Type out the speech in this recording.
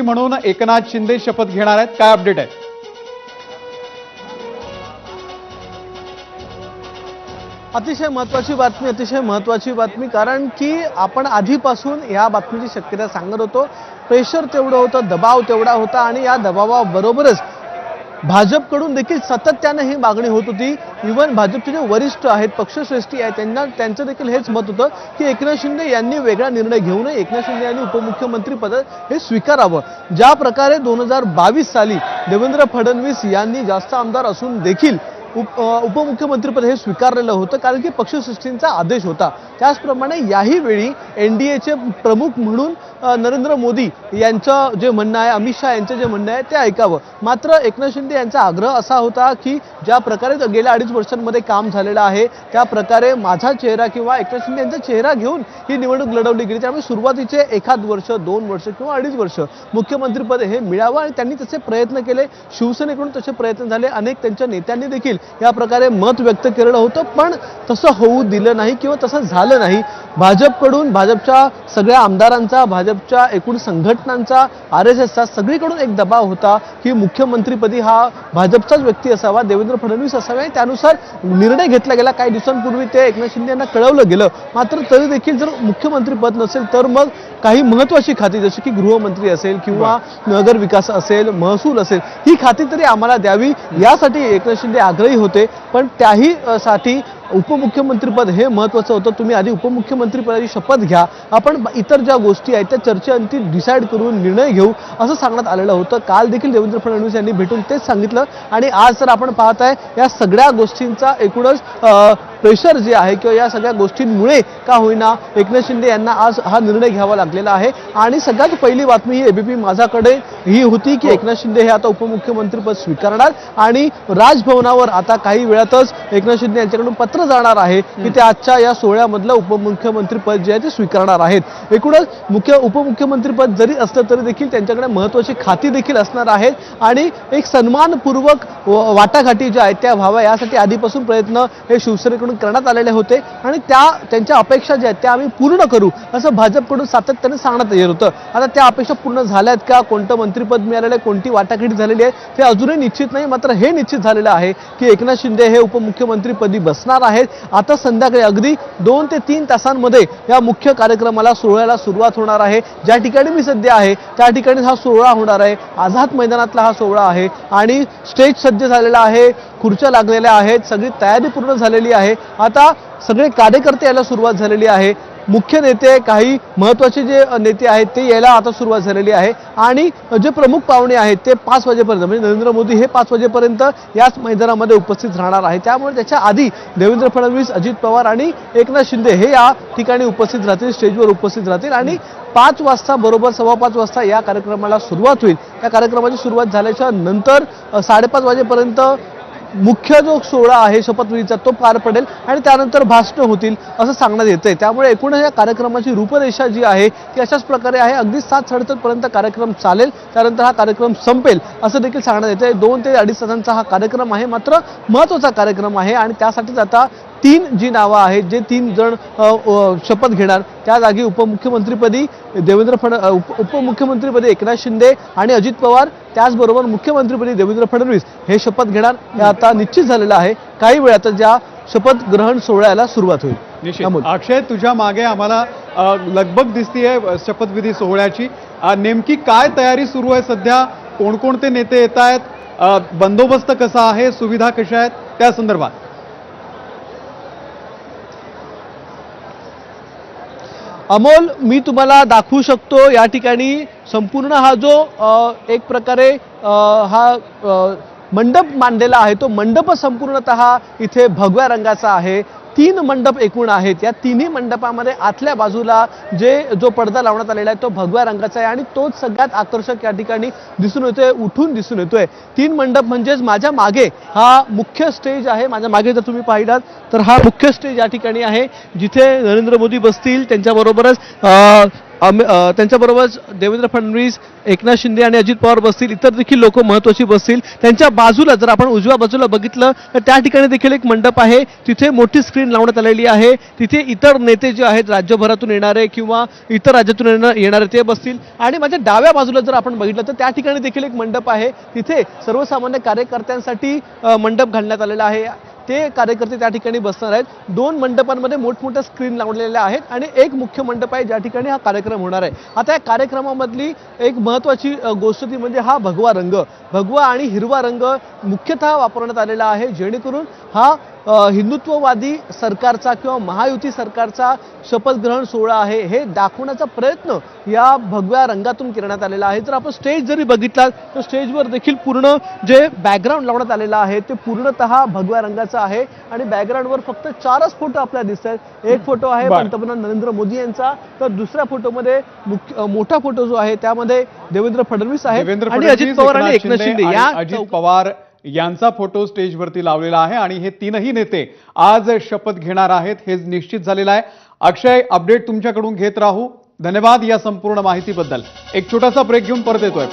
म्हणून एकनाथ शिंदे शपथ घेणार आहेत, काय अपडेट आहे? अतिशय महत्त्वाची बातमी कारण की आपण आधीपासून या बातमीची शक्यता सांगत होतो। प्रेशर तेवढं होतं, दबाव तेवढा होता आणि या दबावाबरोबरच भाजपकडून देखील सातत्याने ही मागणी होत होती। इव्हन भाजपचे जे वरिष्ठ आहेत, पक्षश्रेष्ठी आहेत, त्यांचं देखील हेच मत होतं की एकनाथ शिंदे यांनी वेगळा निर्णय घेऊ नये, एकनाथ शिंदे यांनी उपमुख्यमंत्री पद हे स्वीकारावं। ज्या प्रकारे 2022 साली देवेंद्र फडणवीस यांनी जास्त आमदार असून देखील उपमुख्यमंत्रीपद हे स्वीकारलेलं होतं कारण की पक्षश्रेष्ठींचा आदेश होता। त्याचप्रमाणे याही वेळी एनडीएचे प्रमुख म्हणून नरेंद्र मोदी यांचं जे म्हणणं आहे, अमित शहा यांचं जे म्हणणं आहे ते ऐकावं। मात्र एकनाथ शिंदे यांचा आग्रह असा होता की ज्या प्रकारे गेल्या 2.5 वर्षांमध्ये काम झालेलं आहे त्या प्रकारे माझा चेहरा किंवा एकनाथ शिंदे यांचा चेहरा घेऊन ही निवडणूक लढवली गेली। त्यामुळे सुरुवातीचे 1 वर्ष, 2 वर्ष किंवा 2.5 वर्ष मुख्यमंत्रीपद हे मिळावं आणि त्यांनी तसे प्रयत्न केले। शिवसेनेकडून तसे प्रयत्न झाले, अनेक त्यांच्या नेत्यांनी देखील या प्रकारे मत व्यक्त केलेलं होतं, पण तसं होऊ दिलं नाही किंवा तसं झालं नाही। भाजपकडून, भाजपच्या सगळ्या आमदारांचा, भाजपच्या एकूण संघटनांचा, RSSचा सगळीकडून एक दबाव होता की मुख्यमंत्रीपदी हा भाजपचाच व्यक्ती असावा, देवेंद्र फडणवीस असावे। त्यानुसार निर्णय घेतला गेला। काही दिवसांपूर्वी ते एकनाथ शिंदे यांना कळवलं गेलं। मात्र तरी देखील जर मुख्यमंत्रीपद नसेल तर मग काही महत्त्वाची खाती जशी की गृहमंत्री असेल किंवा नगर विकास असेल, महसूल असेल, ही खाती तरी आम्हाला द्यावी यासाठी एकनाथ शिंदे आग्रही होते। पण त्याही साठी उपमुख्यमंत्रीपद हे महत्त्वाचं होतं। तुम्ही आधी उपमुख्यमंत्रीपदाची शपथ घ्या, आपण इतर ज्या गोष्टी आहेत त्या चर्चेअंती डिसाईड करून निर्णय घेऊ असं सांगण्यात आलेलं होतं। काल देखील देवेंद्र फडणवीस यांनी भेटून तेच सांगितलं आणि आज तर आपण पाहताय या सगळ्या गोष्टींचा एकूणच प्रेशर जे आहे किंवा या सगळ्या गोष्टींमुळे का होईना एकनाथ शिंदे यांना आज हा निर्णय घ्यावा लागलेला आहे। आणि सगळ्यात पहिली बातमी ही ABP माझाकडे ही होती की एकनाथ शिंदे हे आता उपमुख्यमंत्रीपद स्वीकारणार आणि राजभवनावर आता काही वेळातच एकनाथ शिंदे यांच्याकडून पत्र जाणार आहे की ते आजच्या या सोहळ्यामधलं उपमुख्यमंत्रीपद जे आहे ते स्वीकारणार आहेत। एकूणच उपमुख्यमंत्रीपद जरी असलं तरी देखील त्यांच्याकडे महत्त्वाची खाती देखील असणार आहेत आणि एक सन्मानपूर्वक वाटाघाटी ज्या आहेत त्या व्हाव्या यासाठी आधीपासून प्रयत्न हे शिवसेनेकडून करण्यात आलेले होते आणि त्यांच्या अपेक्षा ज्या आहेत त्या आम्ही पूर्ण करू असं भाजपकडून सातत्याने सांगण्यात येत होतं। आता त्या अपेक्षा पूर्ण झाल्यात का, कोणतं मंत्रिपद मिळालेलं आहे, कोणती वाटाघाटी झालेली आहे हे अजूनही निश्चित नाही। मात्र हे निश्चित झालेलं आहे की एकनाथ शिंदे हे उपमुख्यमंत्रीपदी बसणार आहेत। आता संध्याकाळी अगदी 2 ते 3 तासांमध्ये या मुख्य कार्यक्रमाला, सोहळ्याला सुरुवात होणार आहे। ज्या ठिकाणी मी सध्या आहे त्या ठिकाणी हा सोहळा होणार आहे। आझाद मैदानातला हा सोहळा आहे आणि स्टेज सज्ज झालेला आहे, खुर्च्या लागलेल्या आहेत, सगळी तयारी पूर्ण झालेली आहे। आता सगळे कार्यकर्ते यायला सुरुवात झालेली आहे। मुख्य नेते, काही महत्त्वाचे जे नेते आहेत ते यायला आता सुरुवात झालेली आहे आणि जे प्रमुख पाहुणे आहेत ते 5 वाजेपर्यंत म्हणजे नरेंद्र मोदी हे 5 वाजेपर्यंत याच मैदानामध्ये उपस्थित राहणार आहे। त्यामुळे त्याच्या आधी देवेंद्र फडणवीस, अजित पवार आणि एकनाथ शिंदे हे या ठिकाणी उपस्थित राहतील, स्टेजवर उपस्थित राहतील आणि 5 वाजता बरोबर 5:15 वाजता या कार्यक्रमाला सुरुवात होईल। या कार्यक्रमाची सुरुवात झाल्याच्या नंतर 5:30 वाजेपर्यंत मुख्य जो सोहळा आहे शपथविधीचा तो पार पडेल आणि त्यानंतर भाषण होतील असं सांगण्यात येतंय। त्यामुळे एकूणच या कार्यक्रमाची रूपरेषा जी आहे ती अशाच प्रकारे आहे। अगदी 7:30 पर्यंत कार्यक्रम चालेल, त्यानंतर हा कार्यक्रम संपेल असं देखील सांगण्यात येतंय। 2 ते 2.5 तासांचा हा कार्यक्रम आहे, मात्र महत्त्वाचा कार्यक्रम आहे आणि त्यासाठीच आता 3 जी नावं आहेत, जे 3 जण शपथ घेणार त्या जागी उपमुख्यमंत्रीपदी उपमुख्यमंत्रीपदी एकनाथ शिंदे आणि अजित पवार, त्याचबरोबर मुख्यमंत्रीपदी देवेंद्र फडणवीस हे शपथ घेणार हे आता निश्चित झालेलं आहे। काही वेळातच या शपथ ग्रहण सोहळ्याला सुरुवात होईल। निश्चित अक्षय, तुझ्या मागे आम्हाला लगबग दिसतीये शपथविधी सोहळ्याची। नेमकी काय तयारी सुरू आहे सध्या? कोणकोणते नेते येत आहेत? बंदोबस्त कसा आहे? सुविधा कशा आहेत त्या संदर्भात? अमोल, मी तुम्हाला दाखवू शकतो या ठिकाणी संपूर्ण हा जो एक प्रकारे हा मंडप मांडलेला आहे तो मंडप संपूर्णतः इथे भगव्या रंगाचा आहे। 3 मंडप एकूण आहेत। या तिन्ही मंडपामध्ये आतल्या बाजूला जो पडदा लावण्यात आलेला आहे तो भगव्या रंगाचा आहे आणि तोच सगळ्यात आकर्षक या ठिकाणी दिसून येतोय, उठून दिसून येतोय। 3 मंडप म्हणजेच माझ्या मागे हा मुख्य स्टेज आहे। माझ्या मागे जर तुम्ही पाहिलात तर हा मुख्य स्टेज या ठिकाणी आहे जिथे नरेंद्र मोदी बसतील, त्यांच्याबरोबरच त्यांच्याबरोबर देवेंद्र फडणवीस, एकनाथ शिंदे आणि अजित पवार बसतील. इतर देखील लोक महत्त्वाची बसतील. त्यांच्या बाजूला जर आपण उजव्या बाजूला बघितलं तर त्या ठिकाणी देखील एक मंडप आहे. तिथे मोठी स्क्रीन लावण्यात आलेली आहे. तिथे इतर नेते जे आहेत राज्यभरातून येणारे किंवा इतर राज्यातून येणारे ते बसतील. आणि माझ्या डाव्या बाजूला जर आपण बघितलं तर त्या ठिकाणी देखील एक मंडप आहे. तिथे सर्वसामान्य कार्यकर्त्यांसाठी मंडप घालण्यात आलेला आहे. ते कार्यकर्ते त्या ठिकाणी बसणार आहेत. 2 मंडपांमध्ये मोठमोठ्या स्क्रीन लावलेल्या आहेत आणि एक मुख्य मंडप आहे ज्या ठिकाणी हा कार्यक्रम होणार आहे. आता या कार्यक्रमामधली एक महत्त्वाची गोष्ट ती म्हणजे हा भगवा रंग. भगवा आणि हिरवा रंग मुख्यतः वापरण्यात आलेला आहे जेणेकरून हा हिंदुत्ववादी सरकारचा किंवा महायुती सरकारचा शपथग्रहण सोहळा आहे हे दाखवण्याचा प्रयत्न या भगव्या रंगातून करण्यात आलेला आहे. जर आपण स्टेज जरी बघितला तर स्टेजवर देखील पूर्ण जे बॅकग्राऊंड लावण्यात आलेलं आहे ते पूर्णतः भगव्या रंगाचं आहे आणि बॅकग्राऊंडवर फक्त 4च फोटो आपल्याला दिसत आहेत. एक फोटो आहे पंतप्रधान नरेंद्र मोदी यांचा, तर दुसऱ्या फोटोमध्ये मोठा फोटो जो आहे त्यामध्ये देवेंद्र फडणवीस आहेत आणि अजित पवार आणि एकनाथ शिंदे या अजित पवार यांचा फोटो स्टेजवरती लावलेला आहे आणि हे तीनही नेते आज शपथ घेणार आहेत हे निश्चित झालेलं आहे. अक्षय, अपडेट तुमच्याकडून घेत राहू. धन्यवाद या संपूर्ण माहितीबद्दल. एक छोटासा ब्रेक घेऊन परत येतोय.